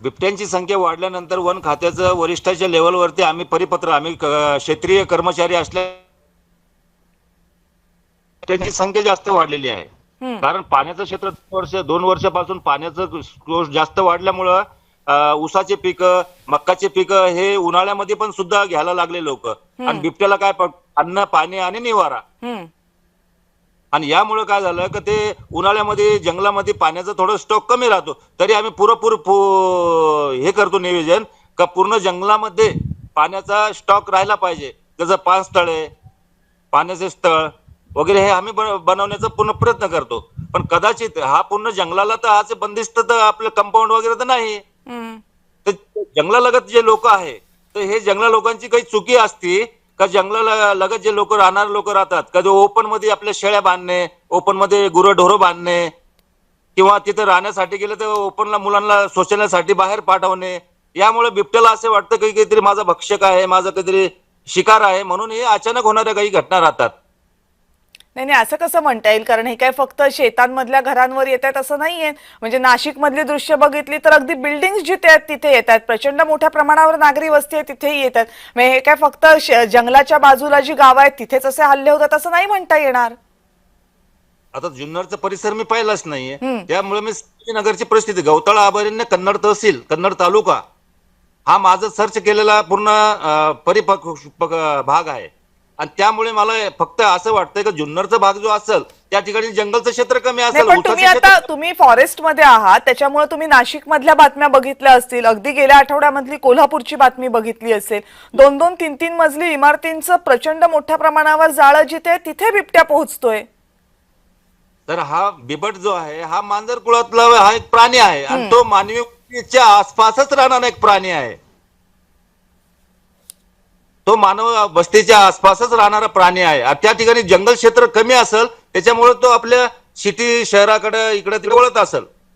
बिबट्यांची संख्या वाढल्यानंतर वन खात्याचं वरिष्ठाच्या लेवलवरती आम्ही क्षेत्रीय कर्मचारी असल्या त्यांची संख्या जास्त वाढलेली आहे. हम्म. कारण पाण्याचं क्षेत्र 2 वर्षापासून पाण्याचं स्रोत जास्त वाढल्यामुळं ऊसाचे पिकं, मक्काचे पिकं हे उन्हाळ्यामध्ये पण सुद्धा घ्यायला लागले लोक. आणि बिबट्याला काय अन्न, पाणी आणि निवारा. आणि यामुळे काय झालं की ते उन्हाळ्यामध्ये जंगलामध्ये पाण्याचा थोडं स्टॉक कमी राहतो, तरी आम्ही पुरेपूर हे करतो नियोजन का पूर्ण जंगलामध्ये पाण्याचा स्टॉक राहायला पाहिजे. जसं पान स्थळे, पाण्याचे स्थळ वगैरे हे आम्ही बनवण्याचा पूर्ण प्रयत्न करतो. पण कदाचित हा पूर्ण जंगलाला तर आज बंदिस्त तर आपलं कंपाऊंड वगैरे तर नाही. तर जंगलालगत जे लोक आहे, तर हे जंगला लोकांची काही चुकी असती का जंगलाला लगत जे लोक राहणारे लोक राहतात का ओपन मध्ये आपल्या शेळ्या बांधणे, ओपन मध्ये गुरंढोरं बांधणे, किंवा तिथे राहण्यासाठी गेलं तर ओपनला मुलांना शोषण्यासाठी बाहेर पाठवणे. यामुळे बिबट्याला असे वाटतं की काहीतरी माझा भक्षक आहे, माझा काहीतरी शिकार आहे, म्हणून हे अचानक होणाऱ्या काही घटना राहतात. नाही नाही, असं कसं म्हणता येईल? कारण हे काय फक्त शेतांमधल्या घरांवर येत आहेत असं नाहीये. म्हणजे नाशिक मधली दृश्य बघितली तर अगदी बिल्डिंग्स जिथे आहेत तिथे येत आहेत, प्रचंड मोठ्या प्रमाणावर नागरी वस्ती आहे तिथेही येतात. म्हणजे हे काय फक्त जंगलाच्या बाजूला जी गावं आहेत तिथेच असे हल्ले होतात असं नाही म्हणता येणार. आता जुन्नरचा परिसर मी पाहिलाच नाहीये, त्यामुळे मी नगरची परिस्थिती, गवताळा अभयारण्य, कन्नड तहसील, कन्नड तालुका हा माझा सर्च केलेला पूर्ण परिपक्व भाग आहे. आणि त्यामुळे मला फक्त असं वाटतंय की जुन्नरचा भाग जो असेल त्या ठिकाणी जंगलचं क्षेत्र कमी नाही, असेल. पण तुम्ही फॉरेस्ट मध्ये आहात त्याच्यामुळे तुम्ही नाशिक मधल्या बातम्या बघितल्या असतील, अगदी गेल्या आठवड्यामधली कोल्हापूरची बातमी बघितली असेल. 2-2, 3-3 मजली इमारतींचं प्रचंड मोठ्या प्रमाणावर जाळं जिथे तिथे बिबट्या पोहोचतोय. तर हा बिबट जो आहे हा मांजर कुळातला हा एक प्राणी आहे आणि तो मानवीच्या आसपासच राहणारा एक प्राणी आहे. तो मानव वस्तीच्या आसपासच राहणारा प्राणी आहे. त्या ठिकाणी जंगल क्षेत्र कमी असेल त्याच्यामुळे तो आपल्या सिटी शहराकडे इकडे तिकडे वळत असेल.